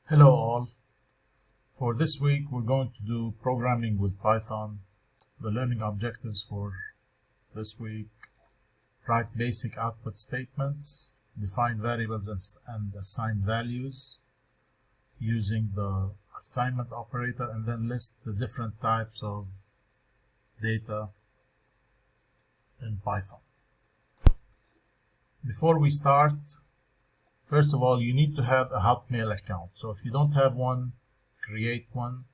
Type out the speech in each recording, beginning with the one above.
Hello all. For this week we're going to do programming with Python. The learning objectives for this week: write basic output statements, define variables and assign values using the assignment operator, and then list the different types of data in Python. Before we start, first of all, you need to have a Hotmail account. So if you don't have one, create one.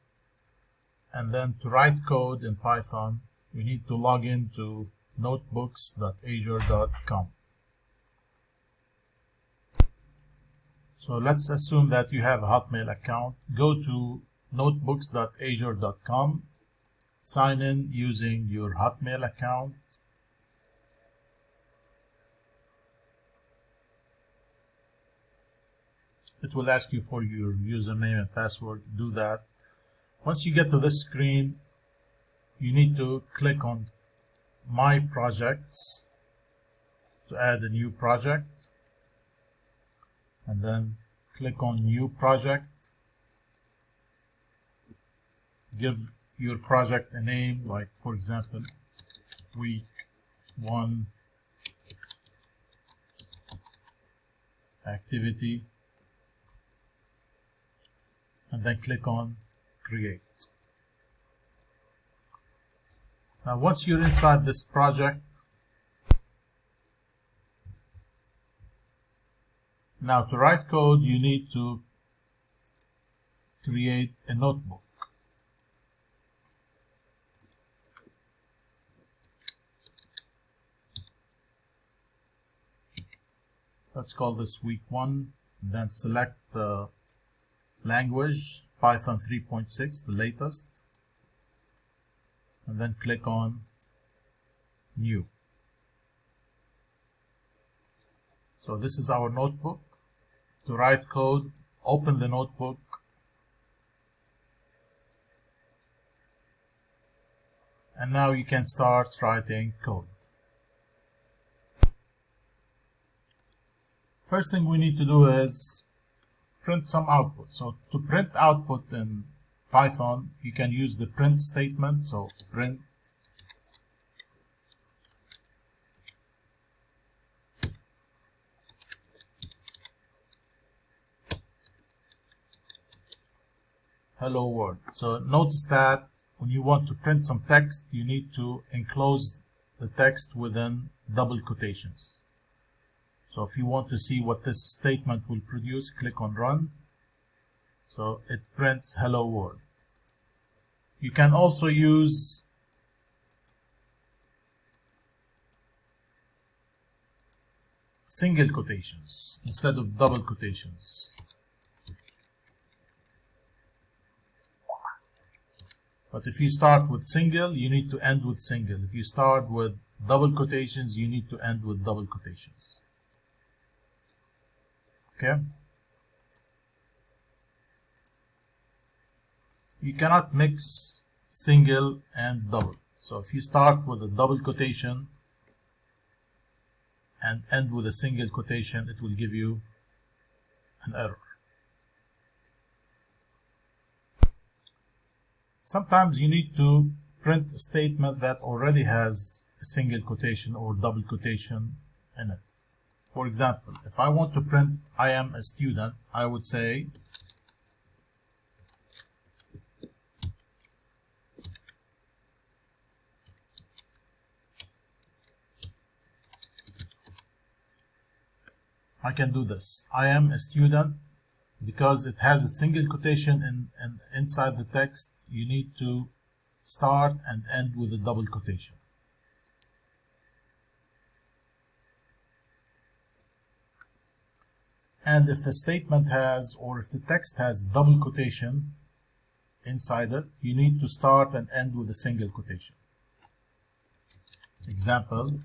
And then to write code in Python, we need to log into notebooks.azure.com. So let's assume that you have a Hotmail account. Go to notebooks.azure.com, sign in using your Hotmail account. It will ask you for your username and password. Do that. Once you get to this screen, you need to click on My Projects to add a new project, and then click on New Project. Give your project a name, like for example, Week 1 Activity, and then click on Create. Now once you're inside this project, now to write code you need to create a notebook. Let's call this Week 1, then select the language, Python 3.6, the latest, and then click on New. So this is our notebook. To write code, open the notebook, and now you can start writing code. First thing we need to do is print some output. So to print output in Python, you can use the print statement. So print hello world. So notice that when you want to print some text, you need to enclose the text within double quotations. So if you want to see what this statement will produce, click on Run. So it prints hello world. You can also use single quotations instead of double quotations. But if you start with single, you need to end with single. If you start with double quotations, you need to end with double quotations. Okay? You cannot mix single and double. So if you start with a double quotation and end with a single quotation, it will give you an error. Sometimes you need to print a statement that already has a single quotation or double quotation in it. For example, if I want to print I am a student, I would say I can do this. I am a student. Because it has a single quotation inside the text, you need to start and end with a double quotation. And if the statement has, or if the text has double quotation inside it, you need to start and end with a single quotation. Example,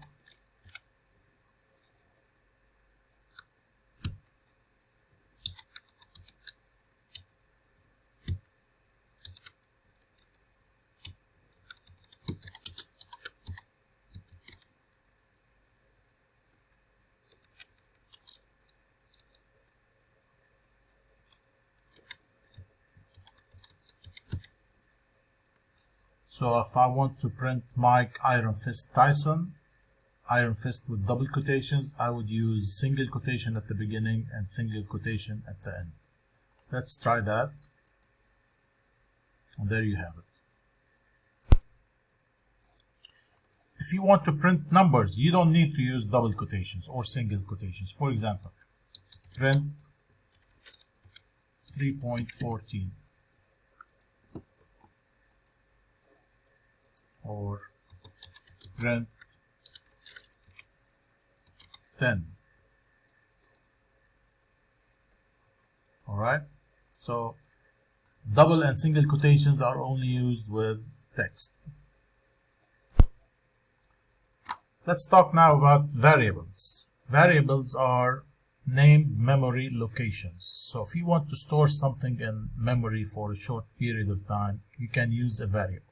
So if I want to print Mike Iron Fist Tyson, Iron Fist with double quotations, I would use single quotation at the beginning and single quotation at the end. Let's try that. And there you have it. If you want to print numbers, you don't need to use double quotations or single quotations. For example, print 3.14 or print 10. Alright, so double and single quotations are only used with text. Let's talk now about variables. Variables are named memory locations. So if you want to store something in memory for a short period of time, you can use a variable.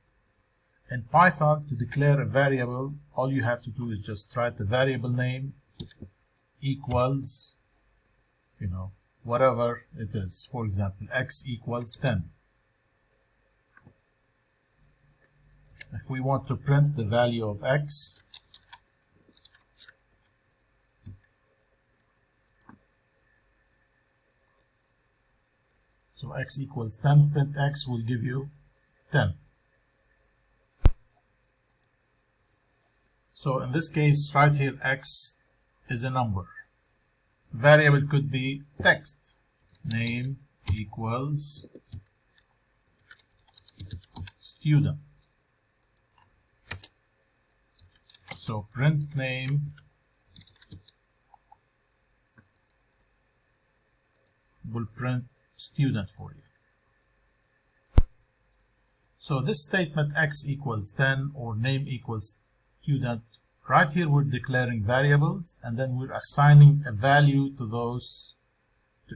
In Python, to declare a variable, all you have to do is just write the variable name equals, whatever it is. For example, x equals 10. If we want to print the value of x, so x equals 10, print x will give you 10. So in this case, right here, x is a number. Variable could be text. Name equals student. So print name will print student for you. So this statement x equals 10 or name equals student, right here we're declaring variables and then we're assigning a value to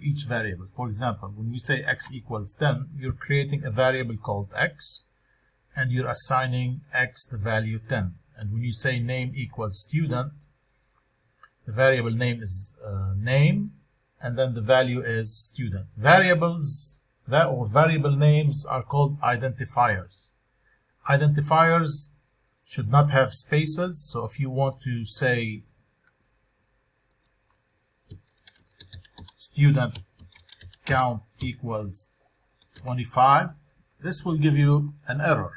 each variable. For example, when we say x equals 10, you're creating a variable called x and you're assigning x the value 10. And when you say name equals student, the variable name is name and then the value is student. Variables or variable names are called identifiers. Identifiers should not have spaces, so if you want to say student count equals 25, this will give you an error.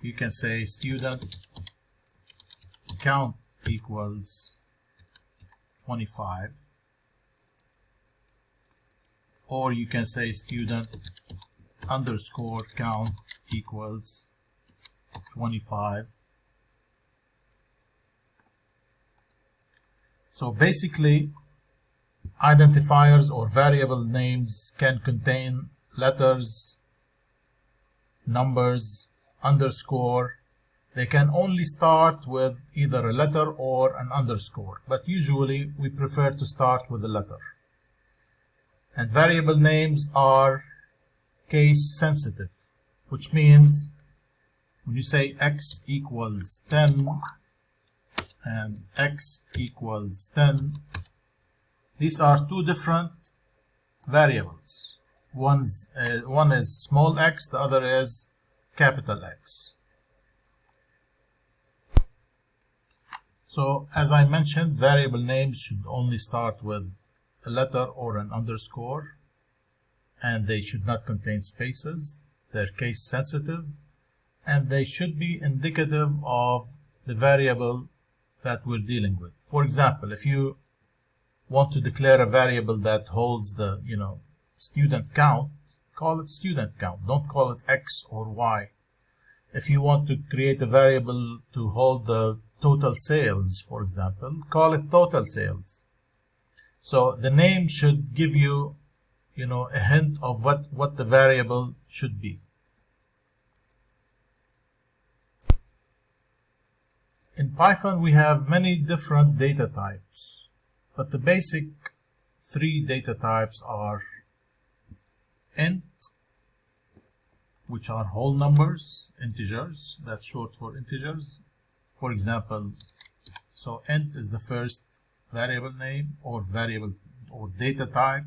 You can say student count equals 25, or you can say student underscore count equals 25. So basically, identifiers or variable names can contain letters, numbers, underscore. They can only start with either a letter or an underscore, but usually we prefer to start with a letter. And variable names are case sensitive, which means when you say x equals 10 and x equals 10, these are two different variables. One is small x, the other is capital X. So as I mentioned, variable names should only start with a letter or an underscore, and they should not contain spaces. They're case sensitive, and they should be indicative of the variable that we're dealing with. For example, if you want to declare a variable that holds the student count, call it student count. Don't call it x or y. If you want to create a variable to hold the total sales, for example, call it total sales. So the name should give you, a hint of what the variable should be. In Python, we have many different data types, but the basic three data types are int, which are whole numbers, integers, that's short for integers. For example, so int is the first variable name or variable or data type,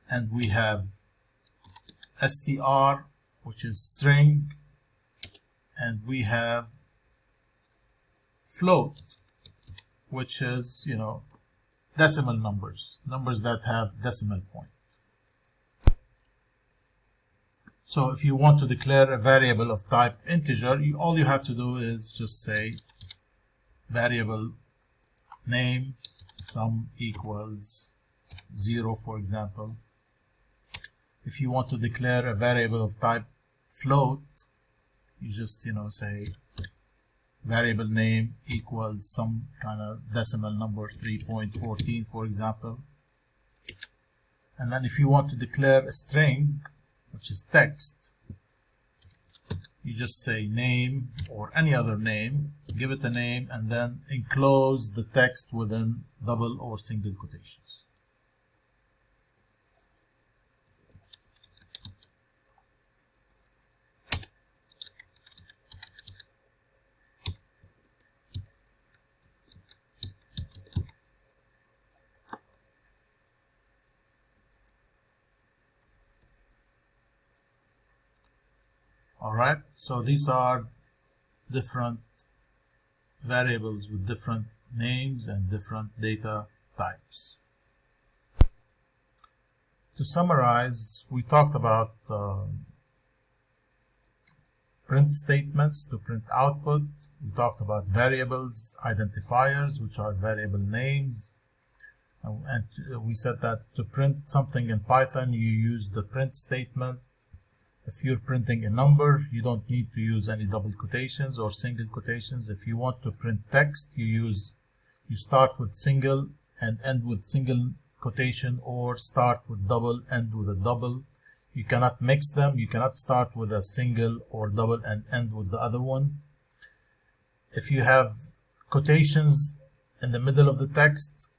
and we have str, which is string, and we have float, which is, you know, decimal numbers that have decimal point. So if you want to declare a variable of type integer, all you have to do is just say variable name sum equals 0, for example. If you want to declare a variable of type float, you just, you know, say variable name equals some kind of decimal number, 3.14, for example. And then if you want to declare a string, which is text, you just say name or any other name, give it a name, and then enclose the text within double or single quotations. Alright, so these are different variables with different names and different data types. To summarize, we talked about print statements to print output. We talked about variables, identifiers, which are variable names. And we said that to print something in Python, you use the print statement. If you're printing a number, you don't need to use any double quotations or single quotations. If you want to print text, you start with single and end with single quotation, or start with double, end with a double. You cannot mix them. You cannot start with a single or double and end with the other one. If you have quotations in the middle of the text,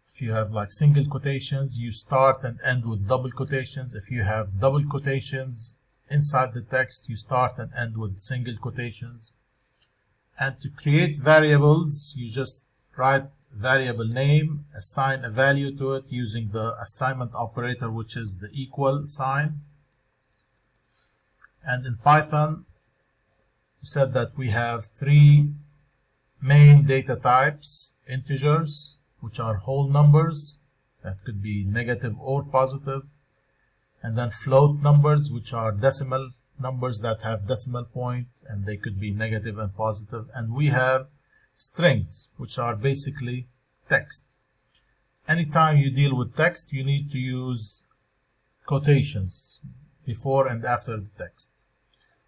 if you have like single quotations, you start and end with double quotations. If you have double quotations inside the text, you start and end with single quotations. And to create variables, you just write variable name, assign a value to it using the assignment operator, which is the equal sign. And in Python, we said that we have three main data types: integers, which are whole numbers that could be negative or positive, and then float numbers, which are decimal numbers that have decimal point, and they could be negative and positive. And we have strings, which are basically text. Anytime you deal with text, you need to use quotations before and after the text,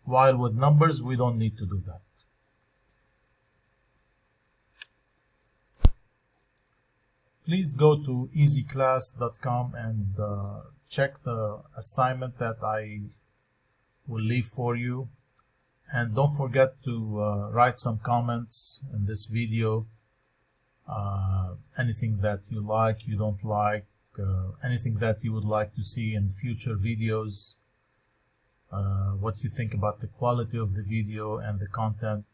while with numbers we don't need to do that. Please go to easyclass.com and check the assignment that I will leave for you. And don't forget to write some comments in this video. Anything that you like, you don't like, anything that you would like to see in future videos, what you think about the quality of the video and the content.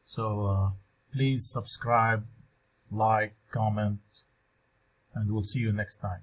So please subscribe, like, comment, and we'll see you next time.